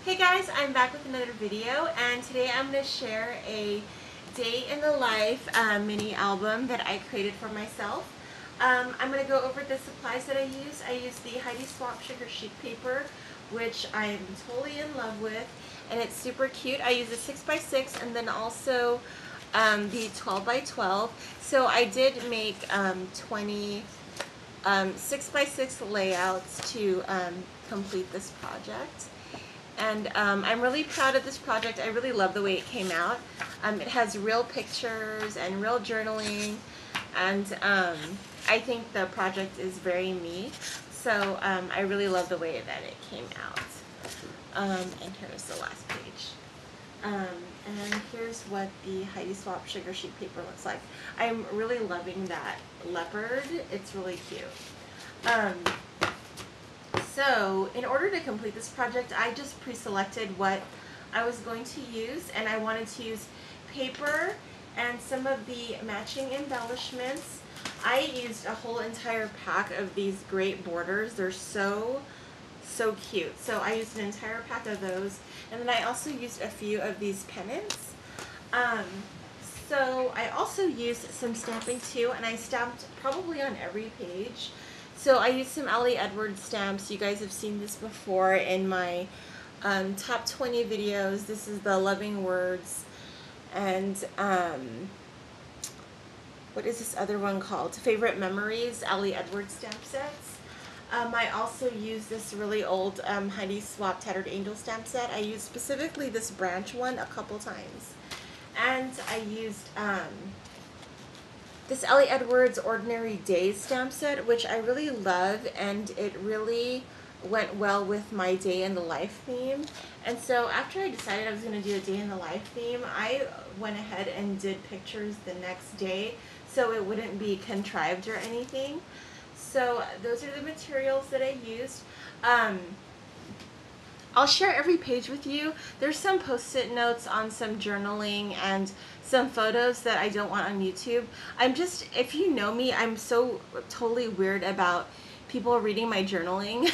Hey guys, I'm back with another video, and today I'm going to share a day in the life mini album that I created for myself. I'm going to go over the supplies that I use. I use the Heidi Swapp Sugar Sheet Paper, which I'm totally in love with, and it's super cute. I use a 6x6 and then also the 12x12. So I did make 20 6x6 layouts to complete this project. And I'm really proud of this project. I really love the way it came out. It has real pictures and real journaling, and I think the project is very me. So I really love the way that it came out. And here's the last page. And here's what the Heidi Swapp Sugar Sheet Paper looks like. I'm really loving that leopard. It's really cute. So in order to complete this project, I just pre-selected what I was going to use, and I wanted to use paper and some of the matching embellishments. I used a whole entire pack of these great borders. They're so cute. So I used an entire pack of those, and then I also used a few of these pennants. So I also used some stamping too, and I stamped probably on every page. So I used some Ellie Edwards stamps. You guys have seen this before in my top 20 videos. This is the Loving Words, and what is this other one called? Favorite Memories, Ellie Edwards stamp sets. I also used this really old Heidi Swapp Tattered Angel stamp set. I used specifically this branch one a couple times. And I used this Ellie Edwards Ordinary Days stamp set, which I really love, and it really went well with my day in the life theme. And so after I decided I was going to do a day in the life theme, I went ahead and did pictures the next day so it wouldn't be contrived or anything. So those are the materials that I used. I'll share every page with you. There's some post-it notes on some journaling and some photos that I don't want on YouTube. If you know me, I'm so totally weird about people reading my journaling.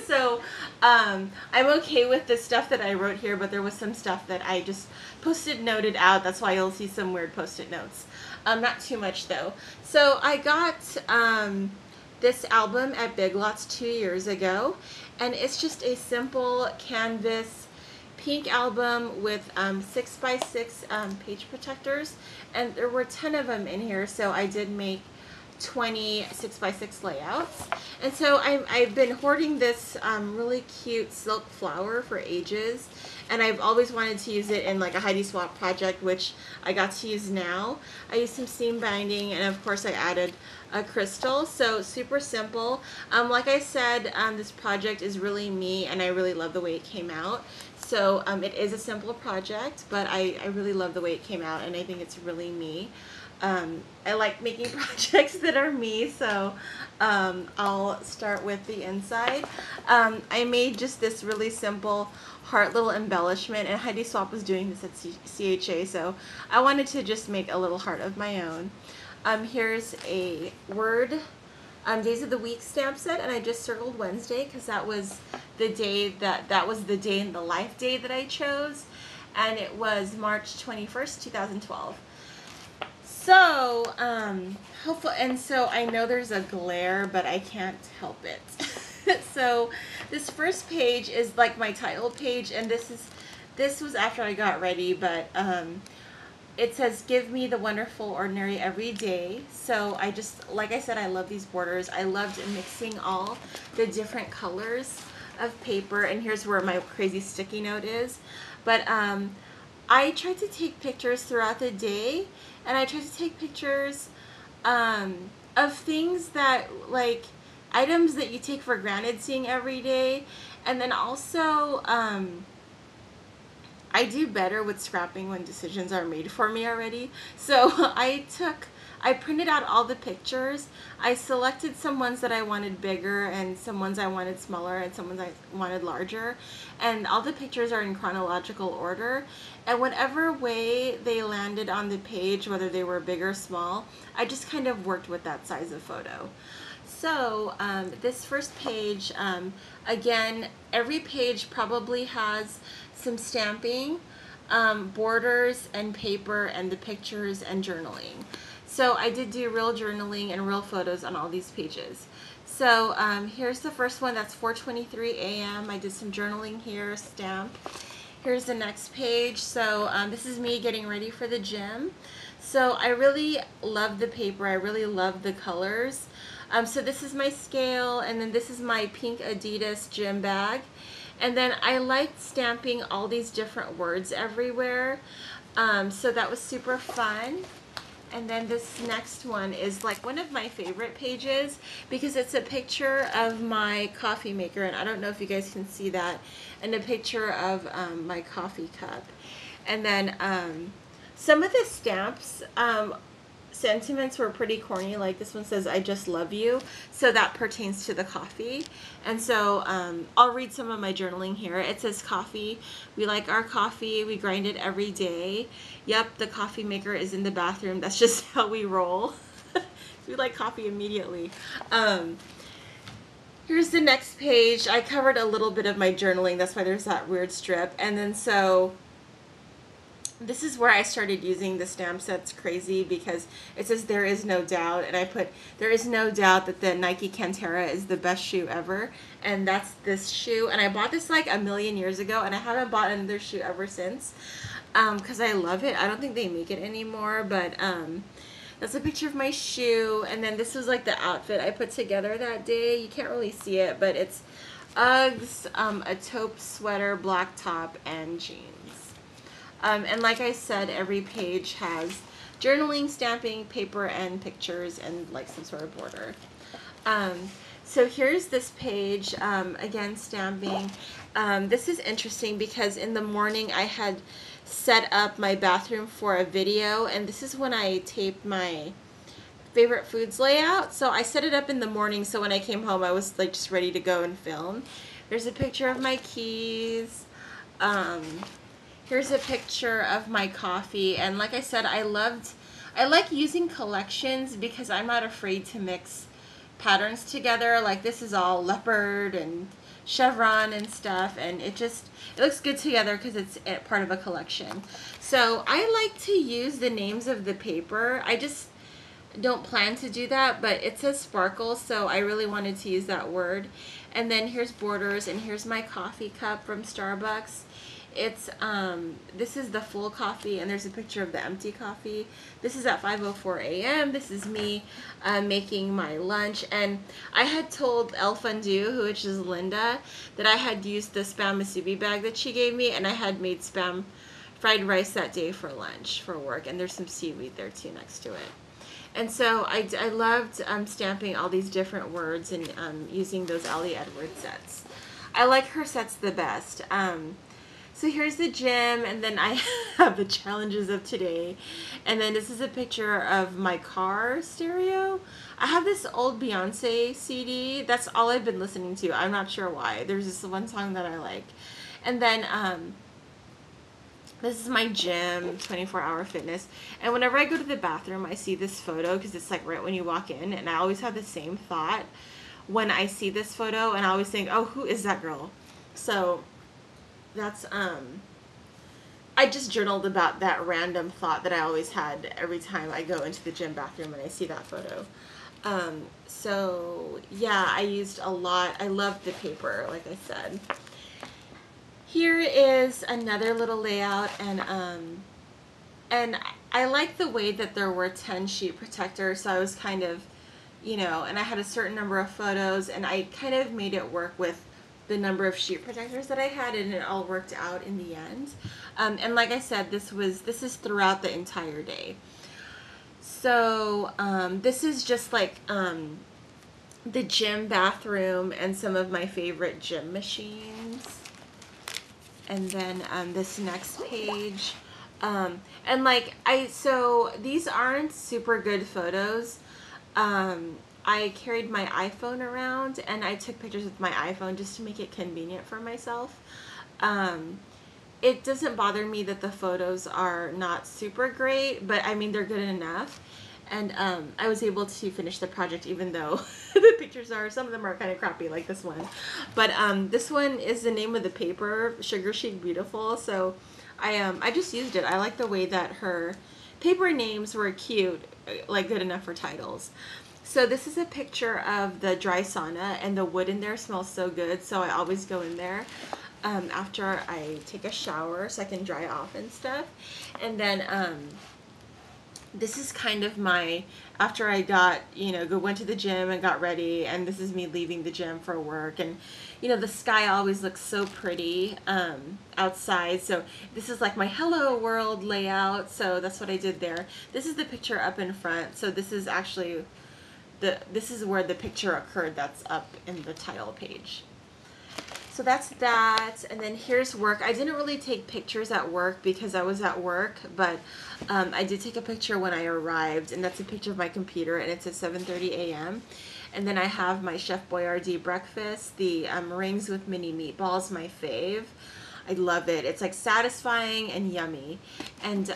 So I'm okay with the stuff that I wrote here, but there was some stuff that I just post-it noted out. That's why you'll see some weird post-it notes. Not too much though. So I got this album at Big Lots 2 years ago, and it's just a simple canvas pink album with 6x6 page protectors, and there were 10 of them in here, so I did make 20 6x6 layouts. And so I've been hoarding this really cute silk flower for ages, and I've always wanted to use it in like a Heidi Swapp project, which I got to use now. I used some seam binding, and of course I added a crystal. So super simple. Like I said, this project is really me, and I really love the way it came out. So it is a simple project, but I really love the way it came out, and I think it's really me. I like making projects that are me, so I'll start with the inside. I made just this really simple heart little embellishment, and Heidi Swapp was doing this at CHA, so I wanted to just make a little heart of my own. Here's a Word Days of the Week stamp set, and I just circled Wednesday because that was the day that was the day in the life day that I chose, and it was March 21st, 2012. So, hopefully, and so I know there's a glare, but I can't help it. So, this first page is like my title page, and this was after I got ready, but it says, "Give me the wonderful ordinary every day." So I just, like I said, I love these borders. I loved mixing all the different colors of paper, and here's where my crazy sticky note is. But I tried to take pictures throughout the day, and I tried to take pictures of things that, like, items that you take for granted seeing every day. And then also, I do better with scrapping when decisions are made for me already. So I printed out all the pictures. I selected some ones that I wanted bigger, and some ones I wanted smaller, and some ones I wanted larger. And all the pictures are in chronological order. And whatever way they landed on the page, whether they were big or small, I just kind of worked with that size of photo. So this first page, again, every page probably has some stamping, borders and paper and the pictures and journaling. So I did do real journaling and real photos on all these pages. So here's the first one, that's 4:23 a.m. I did some journaling here, stamp. Here's the next page. So this is me getting ready for the gym. So I really love the paper. I really love the colors. So this is my scale, and then this is my pink Adidas gym bag. And then I liked stamping all these different words everywhere. So that was super fun. And then this next one is like one of my favorite pages because it's a picture of my coffee maker, and I don't know if you guys can see that, and a picture of my coffee cup. And then some of the stamps, sentiments were pretty corny. Like this one says, "I just love you." So that pertains to the coffee. And so I'll read some of my journaling here. It says, "Coffee. We like our coffee. We grind it every day. Yep, the coffee maker is in the bathroom. That's just how we roll." We like coffee immediately. Here's the next page. I covered a little bit of my journaling. That's why there's that weird strip. And then so this is where I started using the stamp sets crazy because it says "there is no doubt," and I put "there is no doubt that the Nike Cantera is the best shoe ever," and that's this shoe. And I bought this like a million years ago, and I haven't bought another shoe ever since because I love it. I don't think they make it anymore, but that's a picture of my shoe. And then this was like the outfit I put together that day. You can't really see it, but it's Uggs, a taupe sweater, black top, and jeans. And like I said, every page has journaling, stamping, paper, and pictures, and like some sort of border. So here's this page, again, stamping. This is interesting because in the morning I had set up my bathroom for a video, and this is when I taped my favorite foods layout. So I set it up in the morning, so when I came home I was like just ready to go and film. There's a picture of my keys. Here's a picture of my coffee, and like I said, I like using collections because I'm not afraid to mix patterns together. Like this is all leopard and chevron and stuff, and it looks good together because it's part of a collection. So I like to use the names of the paper. I just don't plan to do that, but it says sparkle, so I really wanted to use that word. And then here's borders, and here's my coffee cup from Starbucks. It's this is the full coffee, and there's a picture of the empty coffee. This is at 5:04 a.m. This is me making my lunch, and I had told El Fondue, which is Linda, that I had used the Spam musubi bag that she gave me, and I had made Spam fried rice that day for lunch for work, and there's some seaweed there too next to it. And so I loved stamping all these different words and using those Ellie Edwards sets. I like her sets the best. So here's the gym, and then I have the challenges of today. And then this is a picture of my car stereo. I have this old Beyonce CD. That's all I've been listening to. I'm not sure why. There's this one song that I like. And then this is my gym, 24-hour fitness. And whenever I go to the bathroom, I see this photo because it's like right when you walk in. And I always have the same thought when I see this photo. And I always think, oh, who is that girl? So that's I just journaled about that random thought that I always had every time I go into the gym bathroom and I see that photo. So yeah, I used a lot. I loved the paper, like I said. Here is another little layout, and I like the way that there were 10 sheet protectors, so I was kind of, and I had a certain number of photos, and I kind of made it work with the number of sheet protectors that I had, and it all worked out in the end. And like I said, this is throughout the entire day. So this is just like the gym bathroom and some of my favorite gym machines. And then this next page, and like so these aren't super good photos. I carried my iPhone around, and I took pictures with my iPhone just to make it convenient for myself. It doesn't bother me that the photos are not super great, but I mean, they're good enough. And I was able to finish the project even though the pictures some of them are kind of crappy like this one. But this one is the name of the paper, Sugar Chic Beautiful. So I just used it. I like the way that her paper names were cute, like good enough for titles. So this is a picture of the dry sauna, and the wood in there smells so good. So I always go in there after I take a shower so I can dry off and stuff. And then this is kind of my, after I got, went to the gym and got ready, and this is me leaving the gym for work. And, the sky always looks so pretty outside. So this is like my hello world layout. So that's what I did there. This is the picture up in front. So this is actually, this is where the picture occurred that's up in the title page. So that's that, and then here's work. I didn't really take pictures at work because I was at work, but I did take a picture when I arrived, and that's a picture of my computer, and it's at 7:30 a.m. And then I have my Chef Boyardee breakfast, the rings with mini meatballs, my fave. I love it. It's like satisfying and yummy. And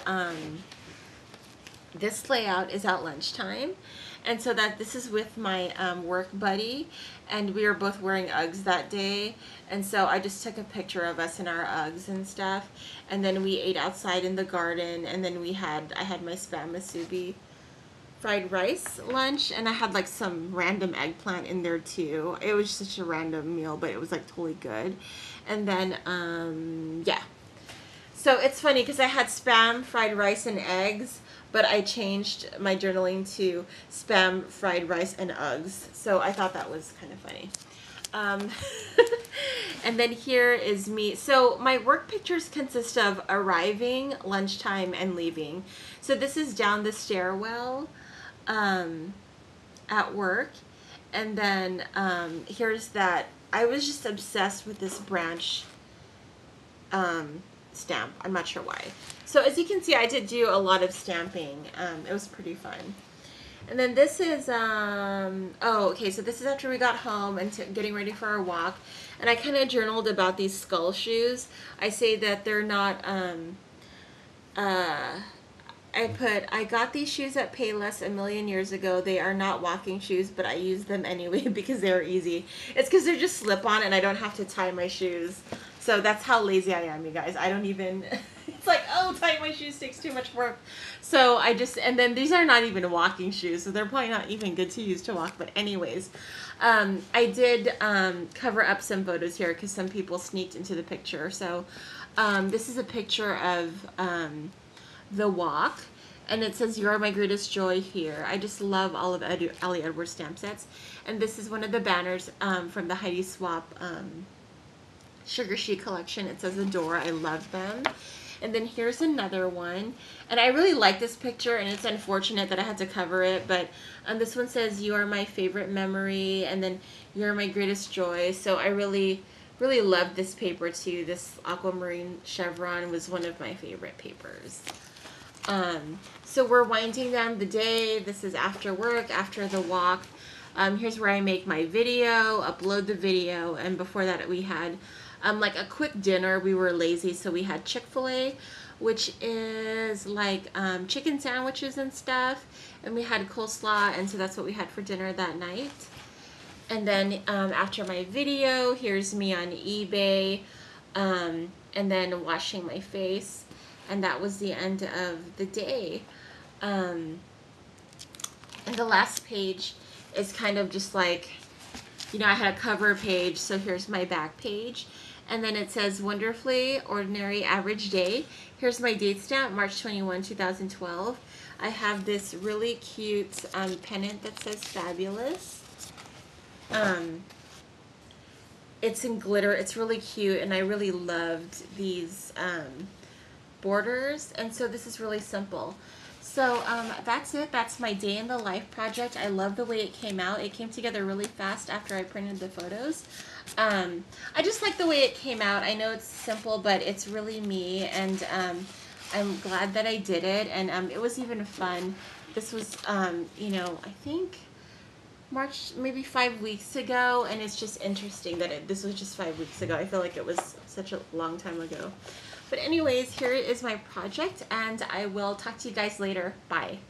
this layout is at lunchtime. And so this is with my work buddy, and we were both wearing Uggs that day. And so I just took a picture of us in our Uggs and stuff. And then we ate outside in the garden, and then I had my spam musubi fried rice lunch, and I had like some random eggplant in there too. It was such a random meal, but it was like totally good. And then, yeah. So it's funny because I had spam, fried rice, and eggs, but I changed my journaling to spam, fried rice, and Uggs. So I thought that was kind of funny. And then here is me. So my work pictures consist of arriving, lunchtime, and leaving. So this is down the stairwell at work. And then here's that. I was just obsessed with this branch stamp. I'm not sure why. So as you can see, I did do a lot of stamping. It was pretty fun. And then this is, okay, so this is after we got home and getting ready for our walk. And I kind of journaled about these skull shoes. I say that they're not, I got these shoes at Payless a million years ago. They are not walking shoes, but I use them anyway because they're easy. It's because they're just slip-on and I don't have to tie my shoes. So that's how lazy I am, you guys. I don't even, it's like, oh, tying my shoes takes too much work. So and then these are not even walking shoes, so they're probably not even good to use to walk. But anyways, I did cover up some photos here because some people sneaked into the picture. So this is a picture of the walk, and it says, "You are my greatest joy" here. I just love all of Ellie Edwards stamp sets. And this is one of the banners from the Heidi Swapp Sugar Chic collection. It says Adore. I love them. And then here's another one, and I really like this picture, and it's unfortunate that I had to cover it, but this one says, "You are my favorite memory," and then "You are my greatest joy." So I really love this paper too. This aquamarine chevron was one of my favorite papers. So we're winding down the day. This is after work, after the walk. Here's where I make my video, upload the video, and before that we had like a quick dinner. We were lazy, so we had Chick-fil-A, which is like chicken sandwiches and stuff, and we had coleslaw, and so that's what we had for dinner that night. And then after my video, here's me on eBay, and then washing my face, and that was the end of the day. And the last page is kind of just like, I had a cover page, so here's my back page. And then it says, "Wonderfully Ordinary Average Day." Here's my date stamp, March 21, 2012. I have this really cute pennant that says Fabulous. It's in glitter. It's really cute, and I really loved these borders. And so this is really simple. So that's it. That's my day in the life project. I love the way it came out. It came together really fast after I printed the photos. I just like the way it came out. I know it's simple, but it's really me, and I'm glad that I did it, and it was even fun. This was, I think March, maybe 5 weeks ago, and it's just interesting that this was just 5 weeks ago. I feel like it was such a long time ago. But anyways, here is my project, and I will talk to you guys later. Bye.